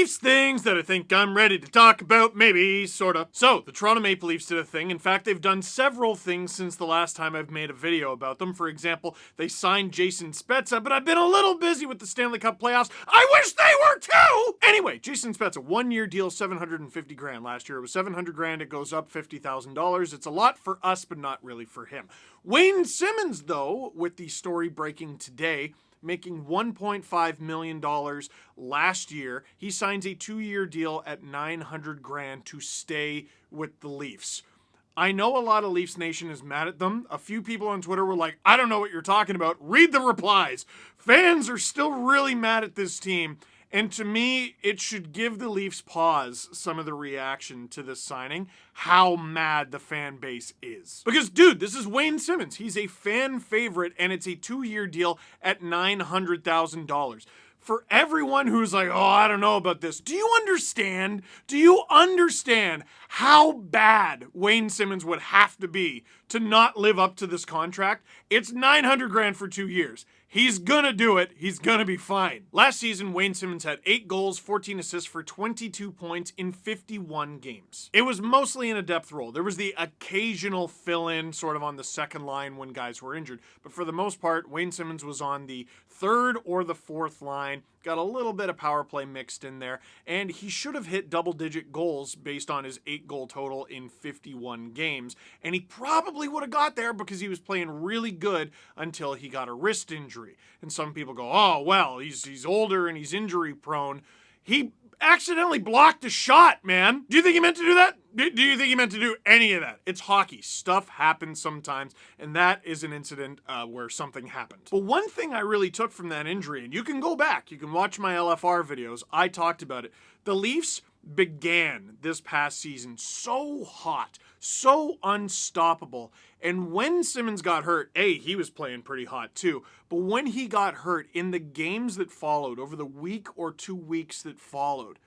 Leafs things that I think I'm ready to talk about, maybe, sorta. So, the Toronto Maple Leafs did a thing. In fact, they've done several things since the last time I've made a video about them. For example, they signed Jason Spezza, but I've been a little busy with the Stanley Cup playoffs. I wish they were too! Anyway, Jason Spezza, 1-year deal, $750 grand. Last year it was $700 grand. It goes up $50,000. It's a lot for us, but not really for him. Wayne Simmonds, though, with the story breaking today, making $1.5 million last year. He signs a 2-year deal at $900 grand to stay with the Leafs. I know a lot of Leafs Nation is mad at them. A few people on Twitter were like, I don't know what you're talking about. Read the replies. Fans are still really mad at this team. And to me, it should give the Leafs pause some of the reaction to this signing, how mad the fan base is. Because, dude, this is Wayne Simmonds. He's a fan favorite, and it's a 2-year deal at $900,000. For everyone who's like, oh, I don't know about this, do you understand? Do you understand how bad Wayne Simmonds would have to be to not live up to this contract? It's $900 grand for 2 years. He's gonna do it. He's gonna be fine. Last season, Wayne Simmonds had 8 goals, 14 assists for 22 points in 51 games. It was mostly in a depth role. There was the occasional fill-in sort of on the second line when guys were injured. But for the most part, Wayne Simmonds was on the 3rd or the 4th line, got a little bit of power play mixed in there, and he should have hit double-digit goals based on his 8-goal total in 51 games. And he probably would have got there because he was playing really good until he got a wrist injury. And some people go, oh, well, he's older and he's injury prone. He accidentally blocked a shot, man. Do you think he meant to do that? Do you think he meant to do any of that? It's hockey. Stuff happens sometimes, and that is an incident where something happened. But one thing I really took from that injury, and you can go back, you can watch my LFR videos, I talked about it. The Leafs began this past season so hot, so unstoppable. And when Simmonds got hurt, he was playing pretty hot too. But when he got hurt in the games that followed, over the week or 2 weeks that followed,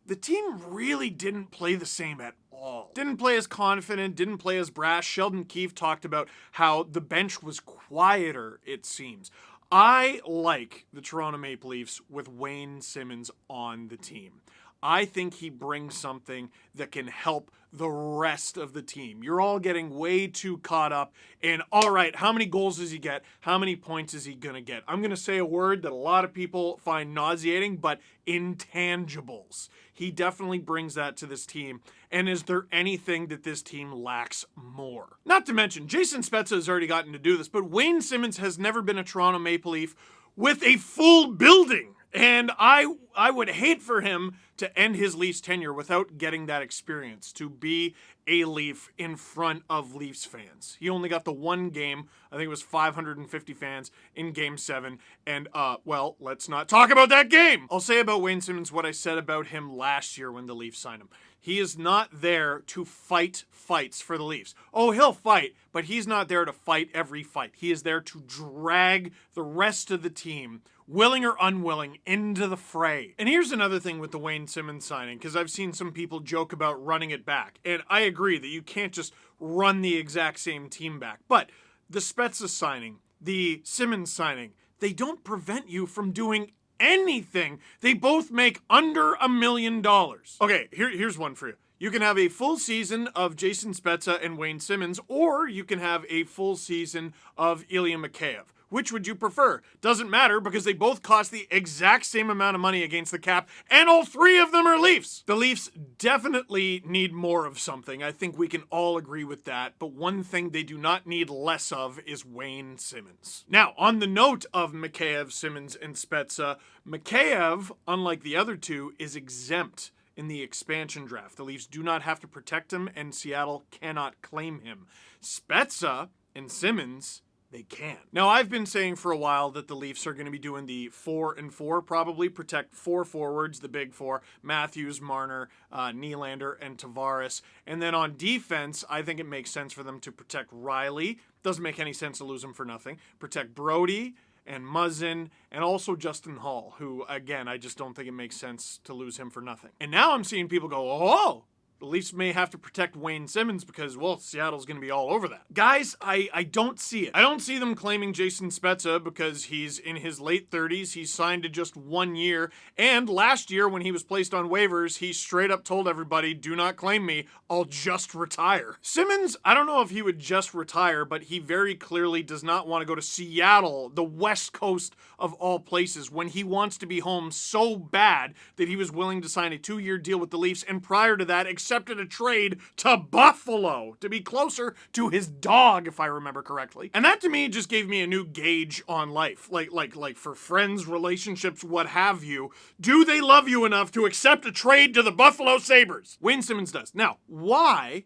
the team really didn't play the same at all. Didn't play as confident, didn't play as brash. Sheldon Keefe talked about how the bench was quieter, it seems. I like the Toronto Maple Leafs with Wayne Simmonds on the team. I think he brings something that can help the rest of the team. You're all getting way too caught up in, all right, how many goals does he get? How many points is he going to get? I'm going to say a word that a lot of people find nauseating, but intangibles. He definitely brings that to this team. And is there anything that this team lacks more? Not to mention, Jason Spezza has already gotten to do this, but Wayne Simmonds has never been a Toronto Maple Leaf with a full building. And I would hate for him to end his Leafs tenure without getting that experience, to be a Leaf in front of Leafs fans. He only got the one game, I think it was 550 fans in Game 7, and well, let's not talk about that game! I'll say about Wayne Simmonds what I said about him last year when the Leafs signed him. He is not there to fight fights for the Leafs. Oh, he'll fight, but he's not there to fight every fight. He is there to drag the rest of the team, willing or unwilling, into the fray. And here's another thing with the Wayne Simmonds signing, because I've seen some people joke about running it back. And I agree that you can't just run the exact same team back. But the Spezza signing, the Simmonds signing, they don't prevent you from doing anything. They both make under $1 million. Okay, here's one for you. You can have a full season of Jason Spezza and Wayne Simmonds, or you can have a full season of Ilya Mikheyev. Which would you prefer? Doesn't matter because they both cost the exact same amount of money against the cap, and all 3 of them are Leafs. The Leafs definitely need more of something. I think we can all agree with that, but one thing they do not need less of is Wayne Simmonds. Now, on the note of Mikheyev, Simmonds, and Spezza, Mikheyev, unlike the other 2, is exempt in the expansion draft. The Leafs do not have to protect him, and Seattle cannot claim him. Spezza and Simmonds, they can. Now, I've been saying for a while that the Leafs are going to be doing the 4-4, probably protect 4 forwards, the big 4, Matthews, Marner, Nylander, and Tavares. And then on defense, I think it makes sense for them to protect Riley. Doesn't make any sense to lose him for nothing. Protect Brody and Muzzin, and also Justin Hall, who, again, I just don't think it makes sense to lose him for nothing. And now I'm seeing people go, oh, the Leafs may have to protect Wayne Simmons because, well, Seattle's going to be all over that. Guys, I don't see it. I don't see them claiming Jason Spezza because he's in his late 30s. He's signed to just 1 year. And last year, when he was placed on waivers, he straight up told everybody, do not claim me. I'll just retire. Simmons, I don't know if he would just retire, but he very clearly does not want to go to Seattle, the West Coast of all places, when he wants to be home so bad that he was willing to sign a 2-year deal with the Leafs, and prior to that accepted a trade to Buffalo to be closer to his dog, if I remember correctly. And that to me just gave me a new gauge on life. Like for friends, relationships, what have you. Do they love you enough to accept a trade to the Buffalo Sabres? Wayne Simmons does. Now, why?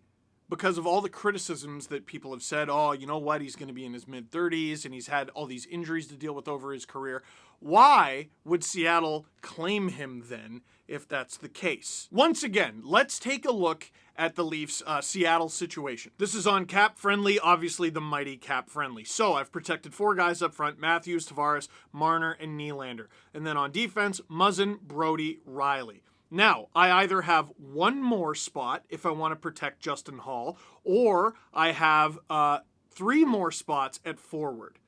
Because of all the criticisms that people have said, oh, you know what, he's going to be in his mid-30s and he's had all these injuries to deal with over his career. Why would Seattle claim him then if that's the case? Once again, let's take a look at the Leafs Seattle situation. This is on Cap Friendly, obviously the mighty Cap Friendly. So I've protected 4 guys up front: Matthews, Tavares, Marner, and Nylander. And then on defense, Muzzin, Brody, Riley. Now, I either have one more spot if I want to protect Justin Hall, or I have 3 more spots at forward.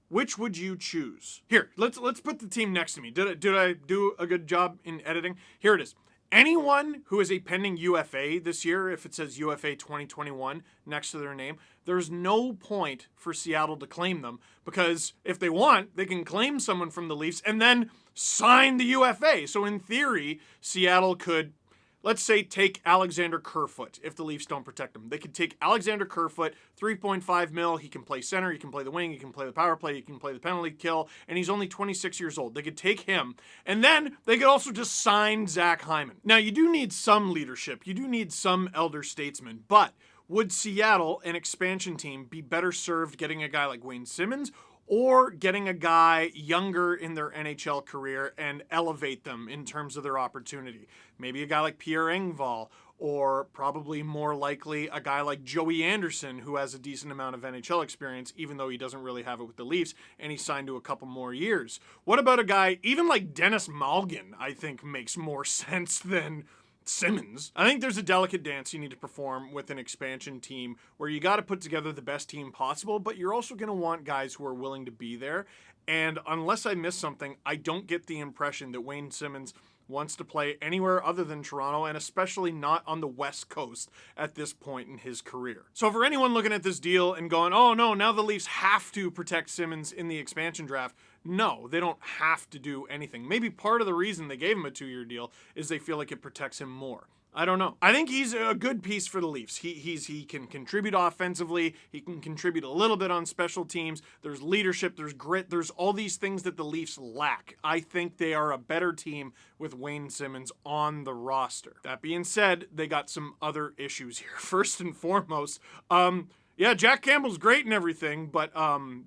Which would you choose? Here, let's put the team next to me. Did I do a good job in editing? Here it is. Anyone who is a pending UFA this year, if it says UFA 2021 next to their name, there's no point for Seattle to claim them, because if they want, they can claim someone from the Leafs and then sign the UFA. So in theory, Seattle could, let's say, take Alexander Kerfoot if the Leafs don't protect him. They could take Alexander Kerfoot, $3.5 million. He can play center, he can play the wing, he can play the power play, he can play the penalty kill, and he's only 26 years old. They could take him, and then they could also just sign Zach Hyman. Now, you do need some leadership. You do need some elder statesmen, but would Seattle, an expansion team, be better served getting a guy like Wayne Simmons, or getting a guy younger in their NHL career and elevate them in terms of their opportunity? Maybe a guy like Pierre Engvall, or probably more likely a guy like Joey Anderson, who has a decent amount of NHL experience, even though he doesn't really have it with the Leafs, and he's signed to a couple more years. What about a guy, even like Dennis Malgin, I think makes more sense than Simmons. I think there's a delicate dance you need to perform with an expansion team where you got to put together the best team possible, but you're also going to want guys who are willing to be there. And unless I miss something, I don't get the impression that Wayne Simmons wants to play anywhere other than Toronto, and especially not on the West Coast at this point in his career. So for anyone looking at this deal and going, oh no, now the Leafs have to protect Simmons in the expansion draft, no, they don't have to do anything. Maybe part of the reason they gave him a 2-year deal is they feel like it protects him more. I don't know. I think he's a good piece for the Leafs. He can contribute offensively. He can contribute a little bit on special teams. There's leadership. There's grit. There's all these things that the Leafs lack. I think they are a better team with Wayne Simmons on the roster. That being said, they got some other issues here. First and foremost, yeah, Jack Campbell's great and everything, but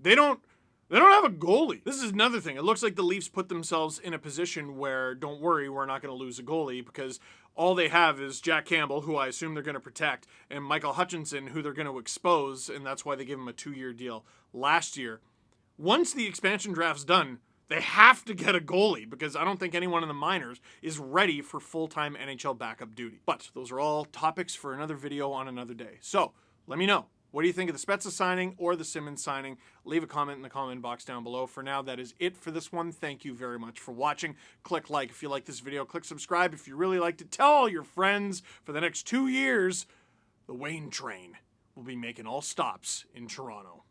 they don't have a goalie. This is another thing. It looks like the Leafs put themselves in a position where, don't worry, we're not going to lose a goalie, because all they have is Jack Campbell, who I assume they're going to protect, and Michael Hutchinson, who they're going to expose, and that's why they gave him a 2-year deal last year. Once the expansion draft's done, they have to get a goalie, because I don't think anyone in the minors is ready for full-time NHL backup duty. But those are all topics for another video on another day. So, let me know. What do you think of the Spezza signing or the Simmons signing? Leave a comment in the comment box down below. For now, that is it for this one. Thank you very much for watching. Click like if you like this video. Click subscribe if you really liked it. Tell all your friends. For the next 2 years, the Wayne train will be making all stops in Toronto.